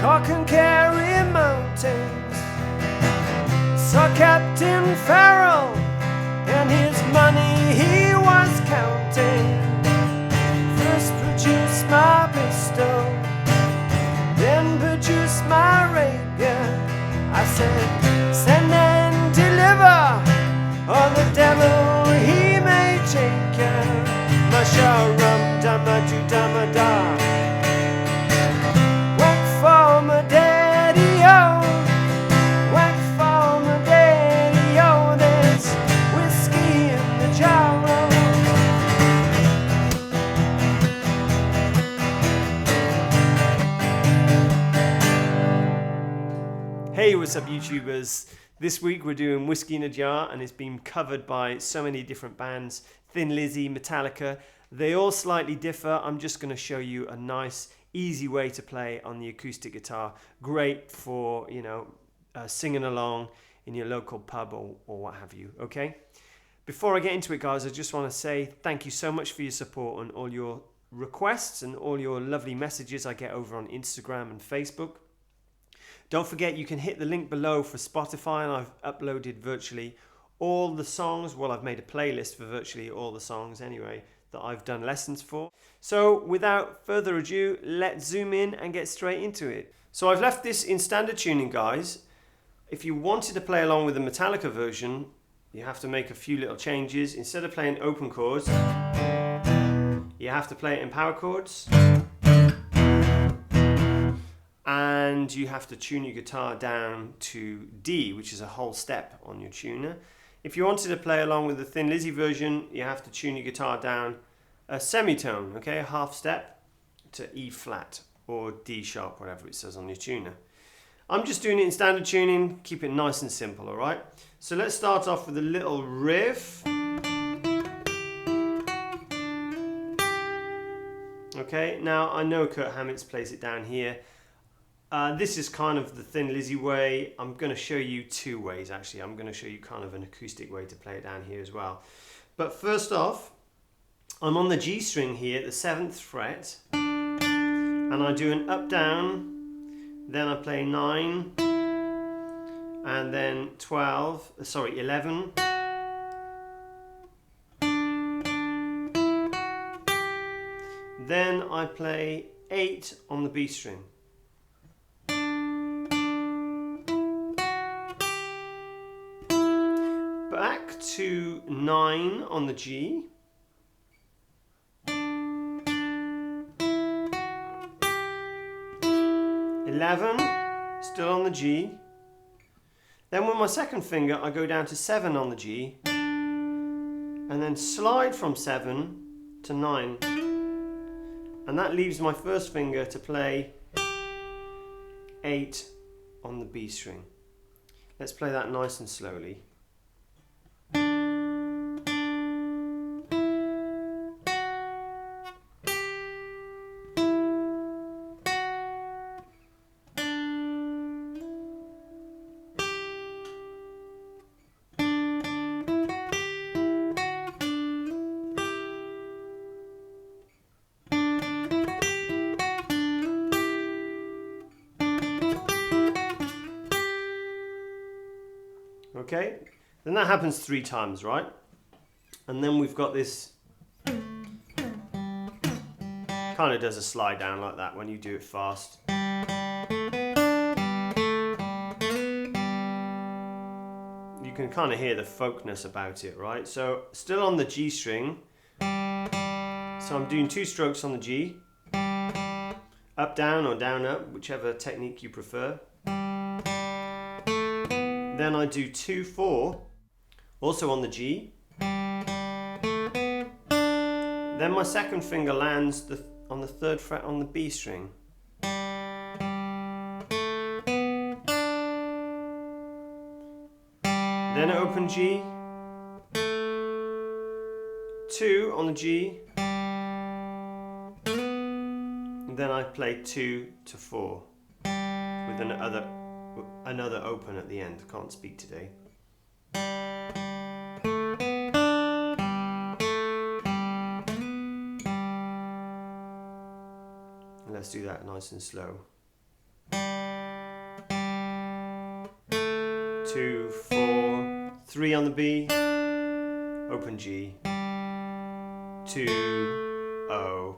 Cork and Kerry mountains, saw Captain Farrell and his money he was counting. First produced my pistol, then produced my rapier. I said, send and deliver, or the devil he may take ya. Masha rum dama do dama da. Whack for my daddy-o, whack for my daddy-o. There's whiskey in the jar. Hey, what's up YouTubers? This week we're doing Whiskey in a Jar, and it's been covered by so many different bands. Thin Lizzy, Metallica, they all slightly differ. I'm just going to show you a nice, easy way to play on the acoustic guitar. Great for, singing along in your local pub or what have you, okay? Before I get into it, guys, I just want to say thank you so much for your support and all your requests and all your lovely messages I get over on Instagram and Facebook. Don't forget, you can hit the link below for Spotify, and I've uploaded virtually all the songs. Well, I've made a playlist for virtually all the songs anyway that I've done lessons for. So without further ado, let's zoom in and get straight into it. So I've left this in standard tuning, guys. If you wanted to play along with the Metallica version, you have to make a few little changes. Instead of playing open chords, you have to play it in power chords. And you have to tune your guitar down to D, which is a whole step on your tuner. If you wanted to play along with the Thin Lizzy version, you have to tune your guitar down a semitone, okay, a half step to E flat or D sharp, whatever it says on your tuner. I'm just doing it in standard tuning, keep it nice and simple, all right? So let's start off with a little riff. Okay, now I know Kurt Hammett's plays it down here. This is kind of the Thin Lizzy way. I'm going to show you two ways, actually. I'm going to show you kind of an acoustic way to play it down here as well. But first off, I'm on the G string here, the 7th fret, and I do an up down, then I play 9, and then 11, then I play 8 on the B string. Back to 9 on the G, 11, still on the G. Then with my second finger I go down to 7 on the G, and then slide from 7 to 9, and that leaves my first finger to play 8 on the B string. Let's play that nice and slowly. Okay, then that happens 3 times, right? And then we've got this, kind of does a slide down like that when you do it fast. You can kind of hear the folkness about it, right? So still on the G string, so I'm doing 2 strokes on the G, up down or down up, whichever technique you prefer. Then I do 2-4, also on the G. Then my second finger lands on the 3rd fret on the B string. Then open G, 2 on the G, and then I play 2 to 4 with another open at the end. Can't speak today. Let's do that nice and slow. 2, 4, 3 on the B, open G, 2, O,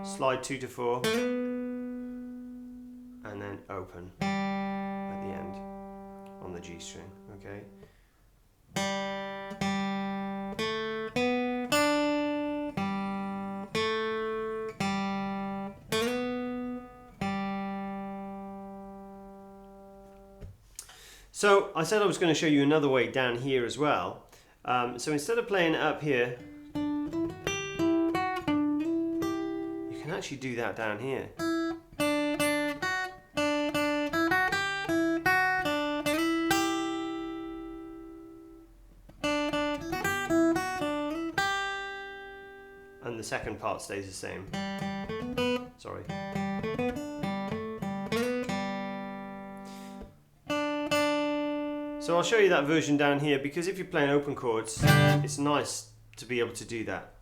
slide 2 to 4, and then open at the end on the G string, okay? So I said I was going to show you another way down here as well. So instead of playing it up here, you can actually do that down here. And the second part stays the same. Sorry. So I'll show you that version down here, because if you're playing open chords, it's nice to be able to do that.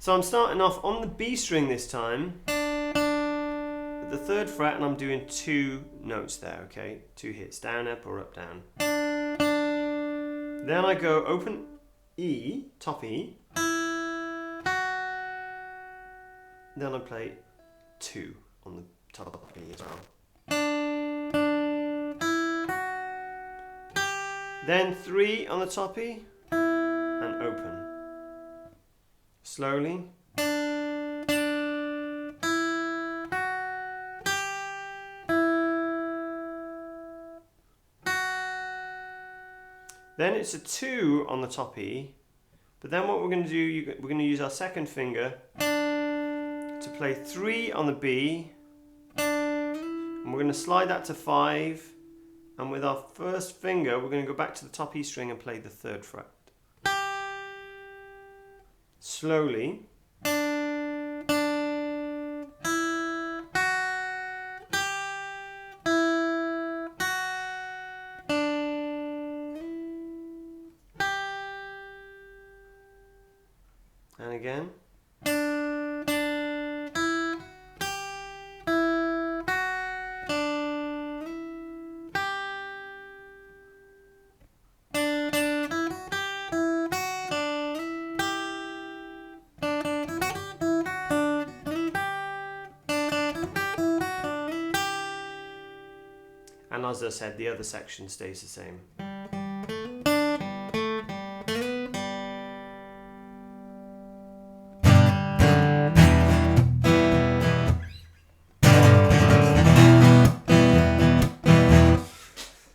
So I'm starting off on the B string this time, at the 3rd fret, and I'm doing 2 notes there, okay? 2 hits, down, up, or up, down. Then I go open E, top E, then I play 2 on the top of E as well. Then 3 on the top E and open. Slowly. Then it's a 2 on the top E, but then what we're going to do, we're going to use our 2nd finger to play 3 on the B, and we're going to slide that to 5, and with our 1st finger we're going to go back to the top E string and play the 3rd fret. Slowly. And again. And as I said, the other section stays the same.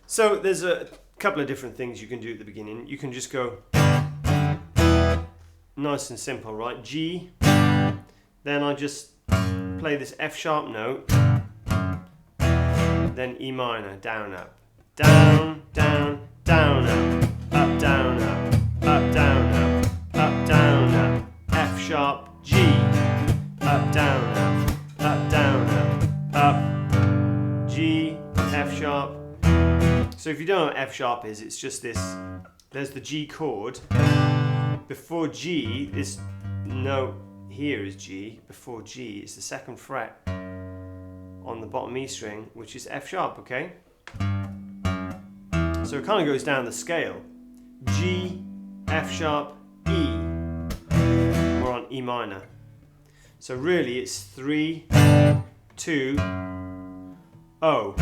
So there's a couple of different things you can do at the beginning. You can just go nice and simple, right? G, then I just play this F sharp note, then E minor, down, up, down, down, down, up, down, up, up, down, up, up, down, up, F sharp, G, up, down, up, down, up, G, F sharp. So if you don't know what F sharp is, it's just this, there's the G chord. Before G, this note here is G. Before G, it's the 2nd fret on the bottom E string, which is F sharp, okay? So it kind of goes down the scale. G, F sharp, E. We're on E minor. So really it's 3, 2, O.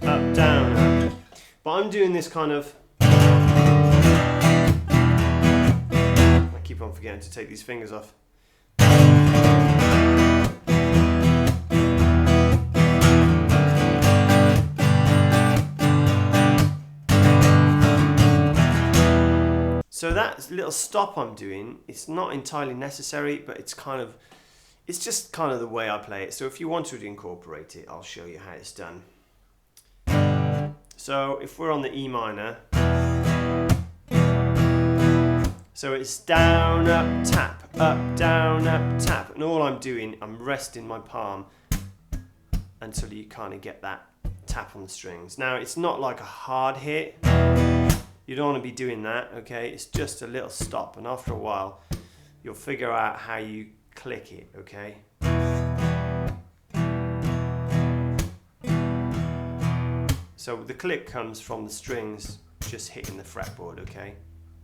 Up, down, up. But I'm doing this kind of... I keep on forgetting to take these fingers off. So that little stop I'm doing, it's not entirely necessary, but it's just kind of the way I play it. So if you want to incorporate it, I'll show you how it's done. So if we're on the E minor, so it's down, up, tap, down, up, tap. And all I'm doing, I'm resting my palm until you kind of get that tap on the strings. Now it's not like a hard hit. You don't want to be doing that, okay? It's just a little stop, and after a while, you'll figure out how you click it, okay? So the click comes from the strings just hitting the fretboard, okay?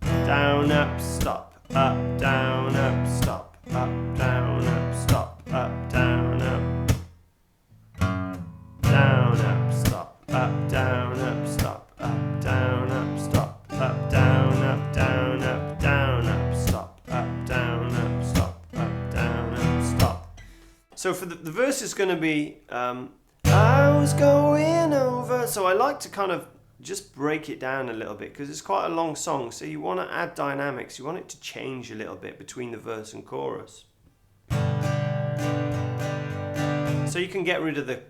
Down, up, stop, up, down, up, stop, up, down, up, stop, up, down, up, down, up, stop, up, down, up, stop, up, down, up, stop, up, down, up, down, up, down, up, stop, up, down, up, stop, up, down, up, stop. So for the verse is going to be, I was going over. So I like to kind of just break it down a little bit because it's quite a long song. So you want to add dynamics. You want it to change a little bit between the verse and chorus. So you can get rid of the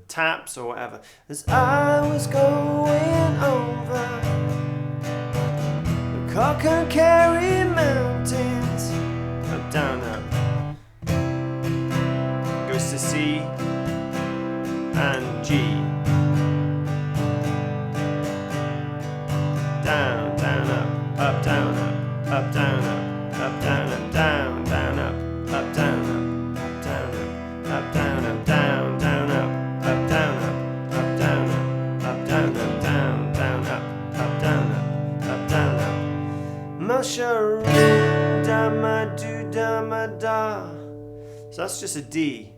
taps or whatever. As I was going over the Cork and Kerry mountains. Up, down, up. Goes to C and G. Down, down, up, down, up, up, down, up, up, down, up, down, down, up, up, down, up, up, down, up, up, down, up, down, down, up, up, down, up, up, down, up, up, down, up, down, down, up, up, down, up, up, down, up. Musharoo, da ma do da ma da. So that's just a D.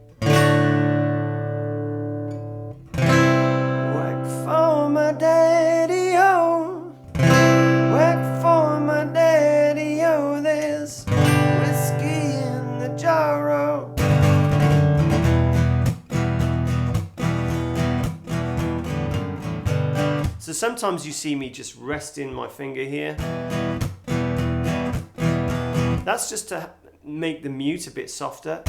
Whack for my daddy-o. Whack for my daddy-o. There's whiskey in the jar-o. So sometimes you see me just resting my finger here. That's just to make the mute a bit softer,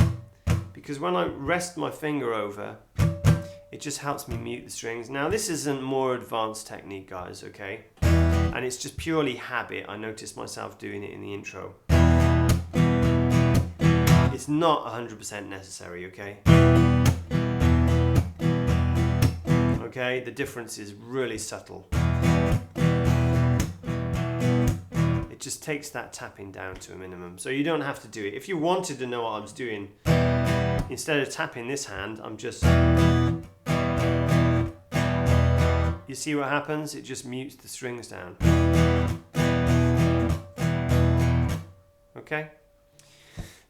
because when I rest my finger over, it just helps me mute the strings. Now this isn't more advanced technique, guys, okay? And it's just purely habit. I noticed myself doing it in the intro. It's not 100% necessary, okay? Okay, the difference is really subtle. It just takes that tapping down to a minimum. So you don't have to do it. If you wanted to know what I was doing, instead of tapping this hand, I'm just... You see what happens? It just mutes the strings down. Okay?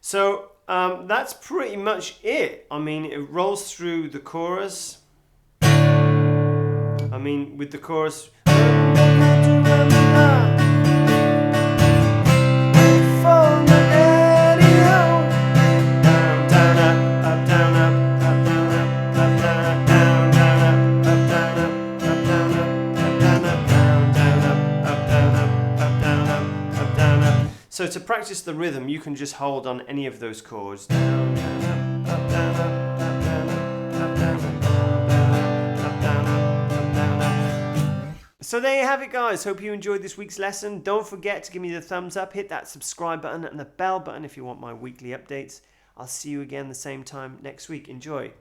So that's pretty much it. I mean, it rolls through the chorus. I mean, with the chorus... So to practice the rhythm, you can just hold on any of those chords. Down, down, up, down, up, down, up, down, up, down, up, down, up. So there you have it, guys. Hope you enjoyed this week's lesson. Don't forget to give me the thumbs up, hit that subscribe button and the bell button if you want my weekly updates. I'll see you again the same time next week. Enjoy.